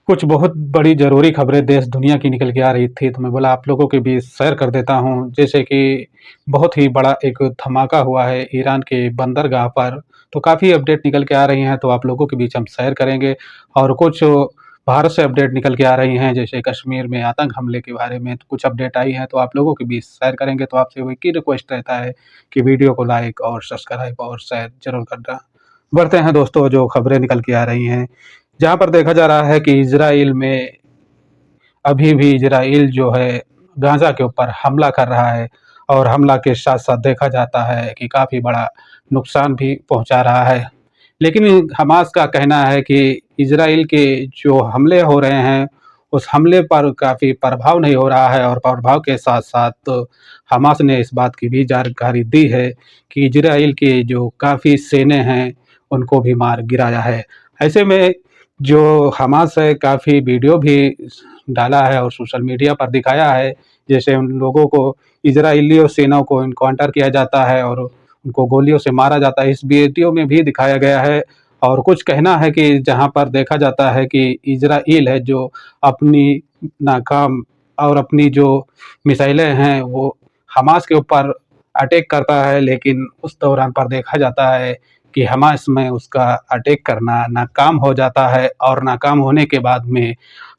कुछ बहुत बड़ी ज़रूरी खबरें देश दुनिया की निकल के आ रही थी, तो मैं बोला आप लोगों के बीच शेयर कर देता हूँ। जैसे कि बहुत ही बड़ा एक धमाका हुआ है ईरान के बंदरगाह पर, तो काफ़ी अपडेट निकल के आ रही हैं, तो आप लोगों के बीच हम शेयर करेंगे। और कुछ भारत से अपडेट निकल के आ रही हैं, जैसे कश्मीर में आतंक हमले के बारे में तो कुछ अपडेट आई है, तो आप लोगों के बीच शेयर करेंगे। तो आपसे वो एक ही रिक्वेस्ट रहता है कि वीडियो को लाइक और सब्सक्राइब और शेयर ज़रूर करना। बढ़ते हैं दोस्तों, जो खबरें निकल के आ रही हैं, जहाँ पर देखा जा रहा है कि इज़राइल में अभी भी इज़राइल जो है गाज़ा के ऊपर हमला कर रहा है, और हमला के साथ-साथ देखा जाता है कि काफ़ी बड़ा नुकसान भी पहुँचा रहा है। लेकिन हमास का कहना है कि इज़राइल के जो हमले हो रहे हैं, उस हमले पर काफ़ी प्रभाव नहीं हो रहा है, और प्रभाव के साथ-साथ हमास ने इस बात की भी जानकारी दी है कि इज़राइल के जो काफ़ी सेना हैं, उनको भी मार गिराया है। ऐसे में जो हमास है काफ़ी वीडियो भी डाला है और सोशल मीडिया पर दिखाया है, जैसे उन लोगों को इज़राइलियों सेना को एनकाउंटर किया जाता है और उनको गोलियों से मारा जाता है। इस वीडियो में भी दिखाया गया है, और कुछ कहना है कि जहाँ पर देखा जाता है कि इज़राइल है जो अपनी नाकाम और अपनी जो मिसाइलें हैं वो हमास के ऊपर अटैक करता है, लेकिन उस दौरान पर देखा जाता है कि हमास में उसका अटैक करना नाकाम हो जाता है, और नाकाम होने के बाद में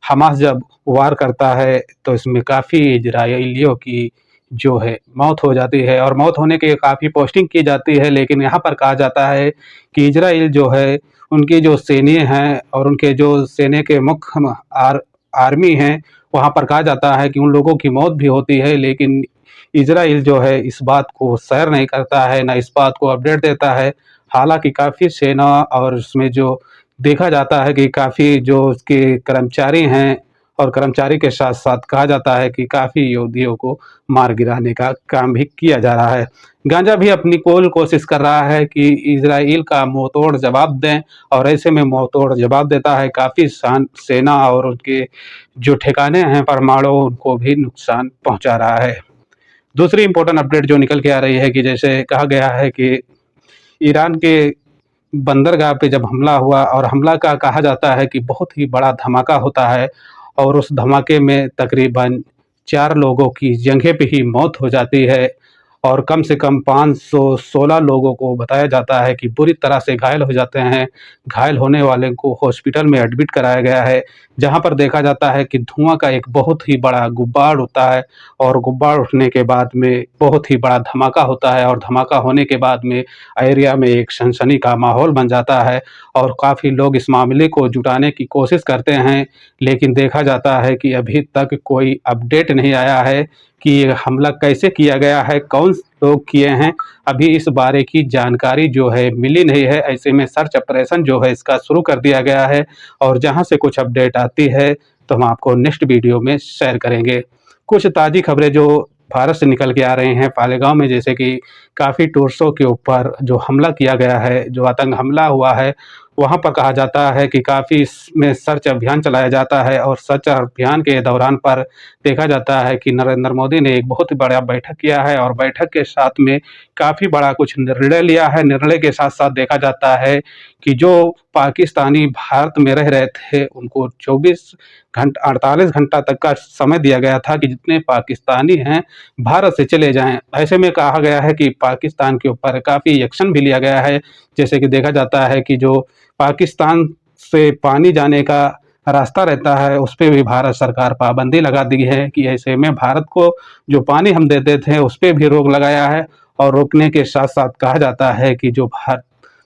हमास जब वार करता है तो इसमें काफ़ी इज़राइलियों की जो है मौत हो जाती है, और मौत होने की काफ़ी पोस्टिंग की जाती है। लेकिन यहाँ पर कहा जाता है कि इज़राइल जो है उनकी जो सैन्य हैं और उनके जो सेना के मुख्य आर्मी हैं, वहाँ पर कहा जाता है कि उन लोगों की मौत भी होती है, लेकिन इज़राइल जो है इस बात को शेयर नहीं करता है, ना इस बात को अपडेट देता है। हालाँकि काफ़ी सेना और उसमें जो देखा जाता है कि काफ़ी जो उसके कर्मचारी हैं, और कर्मचारी के साथ-साथ कहा जाता है कि काफ़ी योद्धाओं को मार गिराने का काम भी किया जा रहा है। गाज़ा भी अपनी कुल कोशिश कर रहा है कि इज़राइल का मुँहतोड़ जवाब दें, और ऐसे में मुँहतोड़ जवाब देता है काफ़ी सेना, और उनके जो ठिकाने हैं परमाणु उनको भी नुकसान पहुँचा रहा है। दूसरी इम्पोर्टेंट अपडेट जो निकल के आ रही है कि जैसे कहा गया है कि ईरान के बंदरगाह पे जब हमला हुआ, और हमला का कहा जाता है कि बहुत ही बड़ा धमाका होता है, और उस धमाके में तकरीबन 4 लोगों की जगह पे ही मौत हो जाती है, और कम से कम 516 लोगों को बताया जाता है कि बुरी तरह से घायल हो जाते हैं। घायल होने वाले को हॉस्पिटल में एडमिट कराया गया है, जहाँ पर देखा जाता है कि धुआँ का एक बहुत ही बड़ा गुब्बार उठता है, और गुब्बार उठने के बाद में बहुत ही बड़ा धमाका होता है, और धमाका होने के बाद में एरिया में एक सनसनी का माहौल बन जाता है, और काफ़ी लोग इस मामले को जुटाने की कोशिश करते हैं। लेकिन देखा जाता है कि अभी तक कोई अपडेट नहीं आया है कि ये हमला कैसे किया गया है, कौन लोग किए हैं, अभी इस बारे की जानकारी जो है मिली नहीं है। ऐसे में सर्च ऑपरेशन जो है इसका शुरू कर दिया गया है, और जहाँ से कुछ अपडेट आती है तो हम आपको नेक्स्ट वीडियो में शेयर करेंगे। कुछ ताज़ी खबरें जो भारत से निकल के आ रहे हैं पालेगाँव में, जैसे कि काफ़ी टूरिस्टों के ऊपर जो हमला किया गया है, जो आतंक हमला हुआ है, वहाँ पर कहा जाता है कि काफ़ी इसमें सर्च अभियान चलाया जाता है, और सर्च अभियान के दौरान पर देखा जाता है कि नरेंद्र मोदी ने एक बहुत ही बड़ा बैठक किया है, और बैठक के साथ में काफ़ी बड़ा कुछ निर्णय लिया है। निर्णय के साथ-साथ देखा जाता है कि जो पाकिस्तानी भारत में रह रहे थे, उनको 48 घंटा तक का समय दिया गया था कि जितने पाकिस्तानी हैं, भारत से चले जाएँ। ऐसे में कहा गया है कि पाकिस्तान के ऊपर काफ़ी एक्शन भी लिया गया है। जैसे कि देखा जाता है कि जो पाकिस्तान से पानी जाने का रास्ता रहता है, उस पे भी भारत सरकार पाबंदी लगा दी है कि ऐसे में भारत को जो पानी हम देते थे, उस पे भी रोक लगाया है। और रोकने के साथ-साथ कहा जाता है कि जो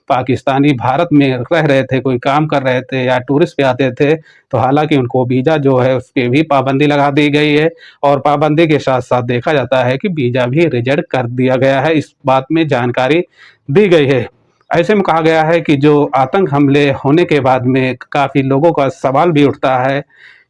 पाकिस्तानी भारत में रह रहे थे, कोई काम कर रहे थे या टूरिस्ट पे आते थे, तो हालाँकि उनको वीज़ा जो है उसपे भी पाबंदी लगा दी गई है, और पाबंदी के साथ-साथ देखा जाता है कि वीज़ा भी रिजेक्ट कर दिया गया है। इस बात में जानकारी दी गई है। ऐसे में कहा गया है कि जो आतंक हमले होने के बाद में काफ़ी लोगों का सवाल भी उठता है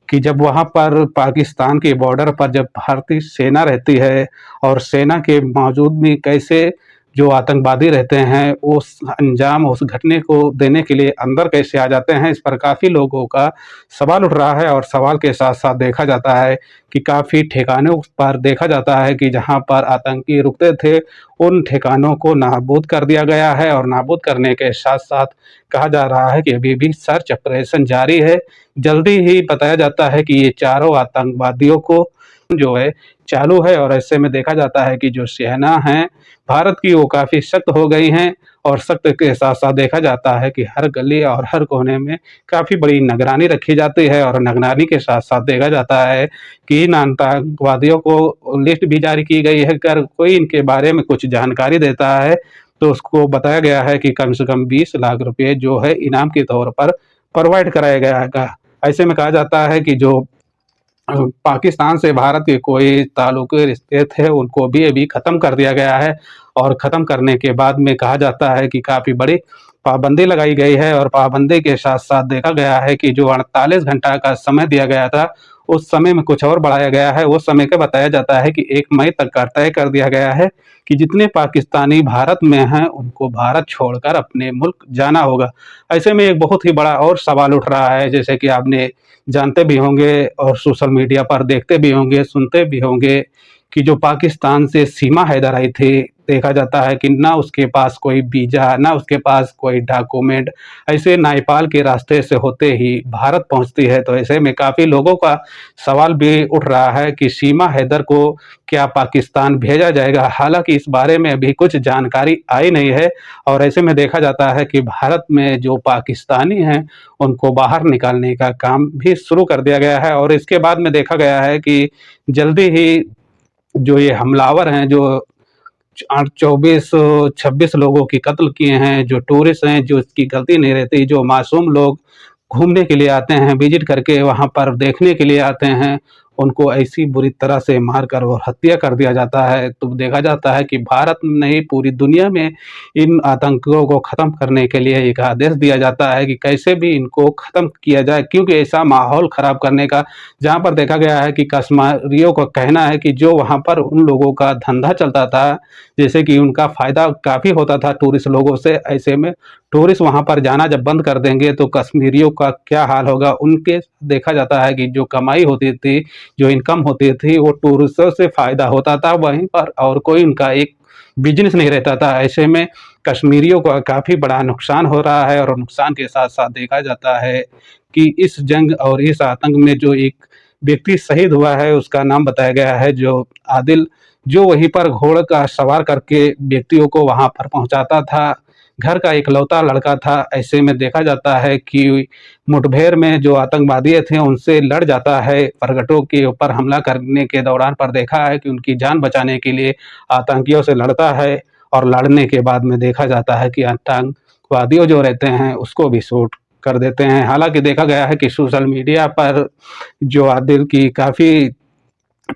कि जब वहाँ पर पाकिस्तान के बॉर्डर पर जब भारतीय सेना रहती है, और सेना के मौजूद में कैसे जो आतंकवादी रहते हैं, उस अंजाम उस घटने को देने के लिए अंदर कैसे आ जाते हैं, इस पर काफ़ी लोगों का सवाल उठ रहा है। और सवाल के साथ-साथ देखा जाता है कि काफ़ी ठिकानों पर देखा जाता है कि जहाँ पर आतंकी रुकते थे, उन ठिकानों को नाबूद कर दिया गया है। और नाबूद करने के साथ-साथ कहा जा रहा है कि अभी भी सर्च ऑपरेशन जारी है। जल्दी ही बताया जाता है कि ये चारों आतंकवादियों को जो है चालू है। और ऐसे में देखा जाता है कि जो सेना है भारत की, वो काफ़ी सख्त हो गई हैं। और सख्त के साथ-साथ देखा जाता है कि हर गली और हर कोने में काफ़ी बड़ी निगरानी रखी जाती है। और निगरानी के साथ-साथ देखा जाता है कि इन आतंकवादियों को लिस्ट भी जारी की गई है। अगर कोई इनके बारे में कुछ जानकारी देता है, तो उसको बताया गया है कि कम से कम 20 लाख रुपए जो है इनाम के तौर पर प्रोवाइड कराया जाएगा। ऐसे में कहा जाता है कि जो पाकिस्तान से भारत के कोई ताल्लुक़ रिश्ते थे, उनको भी अभी ख़त्म कर दिया गया है। और ख़त्म करने के बाद में कहा जाता है कि काफ़ी बड़ी पाबंदी लगाई गई है। और पाबंदी के साथ-साथ देखा गया है कि जो 48 घंटा का समय दिया गया था, उस समय में कुछ और बढ़ाया गया है। उस समय का बताया जाता है कि 1 मई तक का तय कर दिया गया है कि जितने पाकिस्तानी भारत में हैं, उनको भारत छोड़कर अपने मुल्क जाना होगा। ऐसे में एक बहुत ही बड़ा और सवाल उठ रहा है, जैसे कि आपने जानते भी होंगे और सोशल मीडिया पर देखते भी होंगे, सुनते भी होंगे कि जो पाकिस्तान से सीमा हैदर आई थी, देखा जाता है कि ना उसके पास कोई वीज़ा, ना उसके पास कोई डॉक्यूमेंट, ऐसे नेपाल के रास्ते से होते ही भारत पहुँचती है। तो ऐसे में काफ़ी लोगों का सवाल भी उठ रहा है कि सीमा हैदर को क्या पाकिस्तान भेजा जाएगा? हालाँकि इस बारे में अभी कुछ जानकारी आई नहीं है। और ऐसे में देखा जाता है कि भारत में जो पाकिस्तानी हैं, उनको बाहर निकालने का काम भी शुरू कर दिया गया है। और इसके बाद में देखा गया है कि जल्दी ही जो ये हमलावर हैं, जो 24-26 लोगों की कत्ल किए हैं, जो टूरिस्ट हैं, जो इसकी गलती नहीं रहती, जो मासूम लोग घूमने के लिए आते हैं, विज़िट करके वहाँ पर देखने के लिए आते हैं, उनको ऐसी बुरी तरह से मारकर और हत्या कर दिया जाता है। तो देखा जाता है कि भारत में नहीं, पूरी दुनिया में इन आतंकियों को ख़त्म करने के लिए एक आदेश दिया जाता है कि कैसे भी इनको ख़त्म किया जाए। क्योंकि ऐसा माहौल ख़राब करने का, जहाँ पर देखा गया है कि कश्मीरियों का कहना है कि जो वहाँ पर उन लोगों का धंधा चलता था, जैसे कि उनका फ़ायदा काफ़ी होता था टूरिस्ट लोगों से, ऐसे में टूरिस्ट वहाँ पर जाना जब बंद कर देंगे तो कश्मीरियों का क्या हाल होगा। उनके देखा जाता है कि जो कमाई होती थी, जो इनकम होती थी, वो टूरिस्टों से फ़ायदा होता था वहीं पर, और कोई उनका एक बिज़नेस नहीं रहता था। ऐसे में कश्मीरियों का काफ़ी बड़ा नुकसान हो रहा है। और नुकसान के साथ-साथ देखा जाता है कि इस जंग और इस आतंक में जो एक व्यक्ति शहीद हुआ है, उसका नाम बताया गया है जो आदिल, जो वहीं पर घोड़े का सवार करके व्यक्तियों को वहाँ पर पहुँचाता था। घर का इकलौता लड़का था। ऐसे में देखा जाता है कि मुठभेड़ में जो आतंकवादी थे, उनसे लड़ जाता है। प्रगटों के ऊपर हमला करने के दौरान पर देखा है कि उनकी जान बचाने के लिए आतंकियों से लड़ता है। और लड़ने के बाद में देखा जाता है कि आतंकवादियों जो रहते हैं, उसको भी शूट कर देते हैं। हालाँकि देखा गया है कि सोशल मीडिया पर जो आदिल की काफ़ी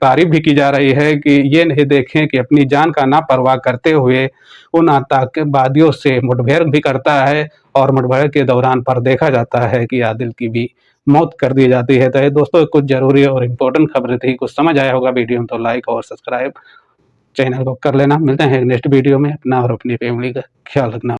तारीफ़ भी की जा रही है कि ये नहीं देखें कि अपनी जान का ना परवाह करते हुए उन आतंकवादियों से मुठभेड़ भी करता है। और मुठभेड़ के दौरान पर देखा जाता है कि आदिल की भी मौत कर दी जाती है। तो ये दोस्तों कुछ ज़रूरी और इम्पोर्टेंट खबरें थी। कुछ समझ आया होगा वीडियो में तो लाइक और सब्सक्राइब चैनल को कर लेना। मिलते हैं नेक्स्ट वीडियो में। अपना और अपनी फैमिली का ख्याल रखना।